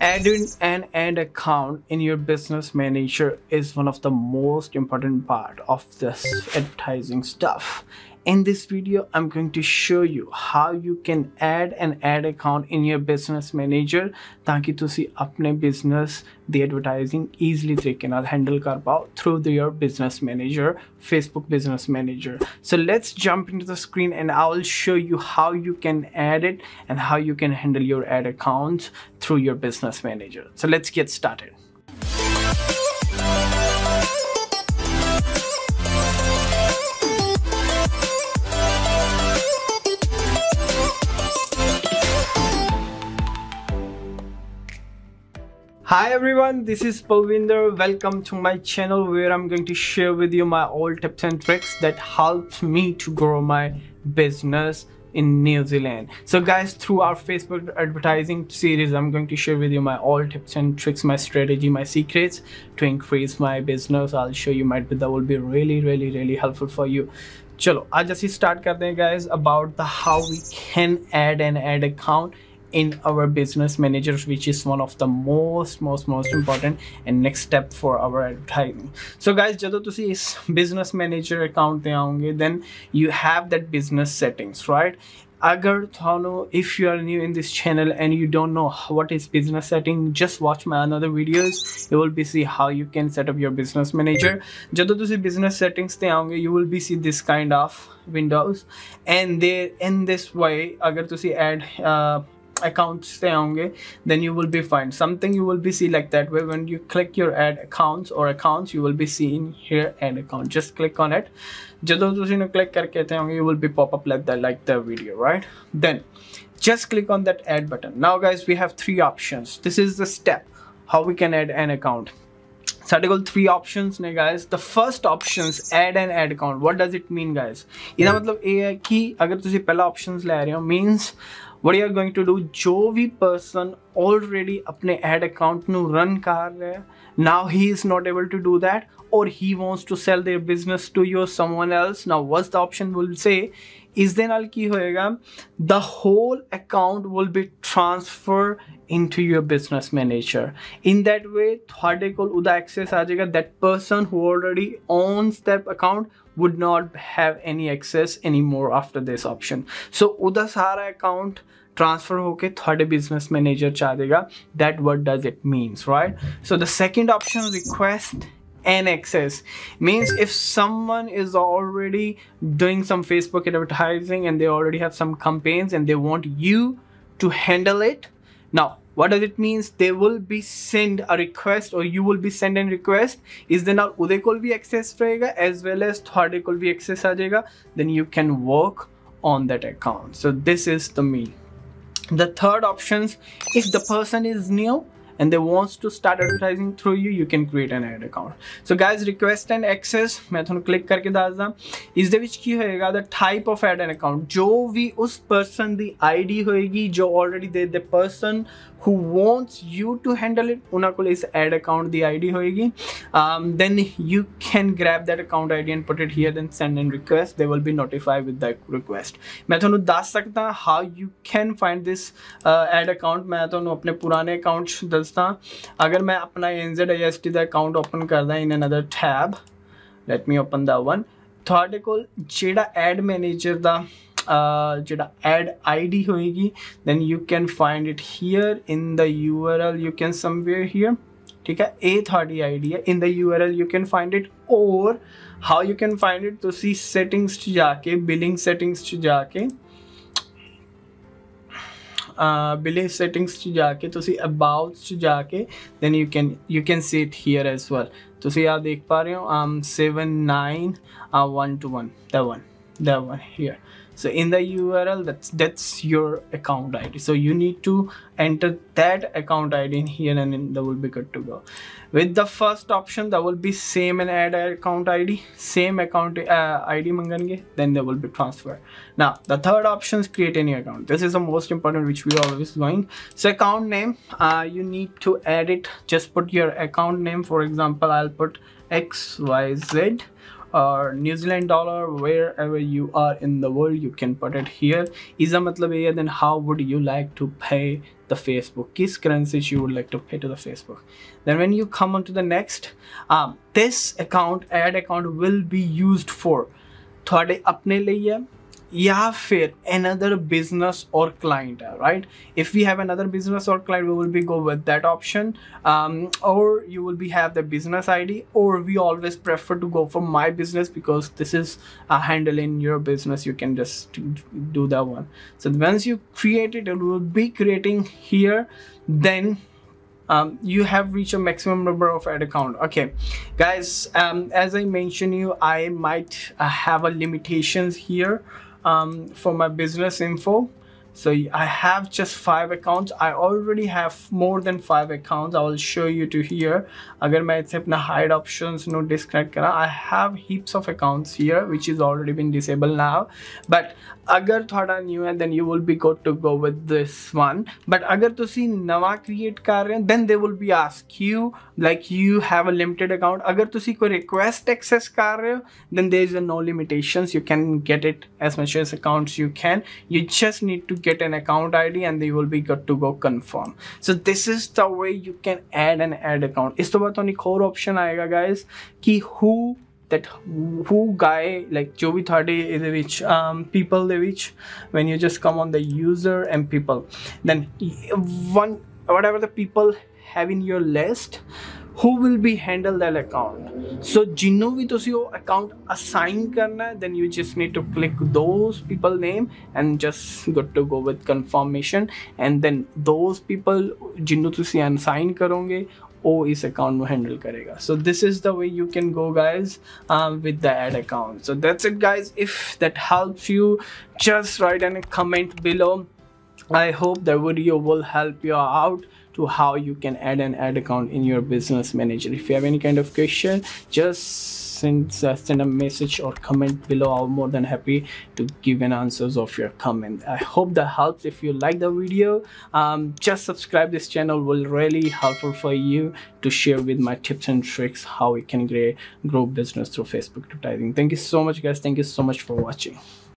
Adding an ad account in your business manager is one of the most important part of this advertising stuff. In this video, I'm going to show you how you can add an ad account in your business manager ताकि तुसी अपने business the advertising easily तरीके नाल handle कर पाओ through your business manager, Facebook business manager. So let's jump into the screen and I will show you how you can add it and how you can handle your ad accounts through your business manager. So let's get started. Hi everyone, this is Balwinder. Welcome to my channel where I'm going to share with you my all tips and tricks that helped me to grow my business in New Zealand. So guys, through our Facebook advertising series, I'm going to share with you my all tips and tricks, my strategy, my secrets to increase my business. I'll show you that will be really helpful for you. Chalo, आज ਅਸੀਂ start करते हैं guys about the how we can add an ad account in our business managers, which is one of the most important and next step for our advertising. So guys, जब तुसी इस business manager account पे आओगे, then you have that business settings, right? अगर थानो, if you are new in this channel and you don't know what is business setting, just watch my another videos. You will be see how you can set up your business manager. जब तुसी business settings पे आओगे, you will be see this kind of windows, and there in this way, अगर तुसी add accounts पे आओगे, then you will be fine. Something you will be see like that way when you click your ad accounts or accounts, you will be seeing here ad account. Just click on it. जब तुसी ने click करके थे होंगे, you will be pop up like that, like the video, right? Then just click on that add button. Now guys, we have three options. This is the step how we can add an account. साढ़े कोल three options ने guys. The first options, add an ad account. What does it mean guys? इसका मतलब ये है कि अगर तुसी पहला options ले रहे हो, means what you are going to do, जो भी person already अपने ad account नु run कर रहे हैं, now he is not able to do that, or he wants to sell their business to you or someone else. Now what's the option will say is then al ki hoega, the whole account will be transferred into your business manager. In that way thode kol uda access aa jayega. That person who already owns that account would not have any access anymore after this option. So uda sara account transfer होके थोड़े business manager चा देगा. That what does it means, right? So the second option, request and access, means if someone is already doing some Facebook advertising and they already have some campaigns and they want you to handle it. Now what does it means? They will be send a request, or you will be send a request. Is then now उदे कोल भी access रहेगा as well as थोड़े कोल भी access आ जाएगा. Then you can work on that account. So this is the mean. The third options, if the person is new and they wants to start advertising through you, you can create an ad account. So guys, request and access मैं थोड़ा click करके दाज़ा. इस दे विच की होएगा the type of ad account, जो भी उस person दी ID होएगी, जो already the person who wants you to handle it, उना को इस ad account दी ID होएगी. Then you can grab that account ID and put it here, then send in request. They will be notified with that request. मैं थोड़ा दाज़ सकता how you can find this ad account. मैं थोड़ा अपने पुराने accounts दसता. अगर मैं अपना NZIST दा account open करदा in another tab, let me open that one. थोड़े को जेड़ा ad manager दा जेड़ा ad ID होएगी, then you can find it here in the URL. You can somewhere here, ठीक है, A30 ID है, in the URL you can find it. Or how you can find it, तो see settings च जाके, billing settings च जाके, billing settings च जाके, तो see about च जाके, then you can see it here as well. तो see आप देख पा रहे हो 79121, that one here. So in the URL, that's your account ID. So you need to enter that account ID in here, and then that will be good to go. With the first option, that will be same and add account ID, same account ID mangange, then they will be transferred. Now the third option is create any account. This is the most important, which we are always going. So account name, you need to add it. Just put your account name. For example, I'll put XYZ. Or New Zealand dollar, wherever you are in the world, you can put it here. Is a matlab hai, then how would you like to pay the Facebook, किस currency you would like to pay to the Facebook. Then when you come on to the next, this account, ad account will be used for थोड़े अपने लिए या फिर another business or client, right? If we have another business or client, we will be go with that option, or you will be have the business ID, or we always prefer to go for my business because this is a handle in your business. You can just do that one. So once you create it, it will be creating here. Then you have reached a maximum number of ad account. Okay guys, as I mentioned you, I might have a limitations here for my business info. So I have just 5 accounts. I already have more than 5 accounts. I will show you to here. Agar main itse apna hide options no disconnect kara, I have heaps of accounts here which is already been disabled now. But agar thoda new hai, then you will be good to go with this one. But agar tusi nawa create kar rahe hain, then they will be ask you like you have a limited account. Agar tusi koi request access kar rahe ho, then there is no limitations. You can get it as much as accounts you can. You just need to get an account ID and they will be good to go confirm. So this is the way you can add an ad account. इस तो बात एक और option आएगा guys कि who guy, like जो भी थोड़े इधर which people they which when you just come on the user and people, then whatever the people have in your list, who will be handle that account. So जिन्हों भी तुसी वो account assign करना है, then you just need to click those people name and just good to go with confirmation. And then those people जिन्हों तुसी assign करोगे वो इस account में handle करेगा. So this is the way you can go guys with the ad account. So that's it guys. If that helps you, just write in a comment below. I hope the video will help you out to how you can add an ad account in your business manager. If you have any kind of question, just send a message or comment below. I'm more than happy to give an answers of your comment. I hope that helps. If you like the video, just subscribe. This channel will really helpful for you to share with my tips and tricks how you can grow business through Facebook advertising. Thank you so much guys. Thank you so much for watching.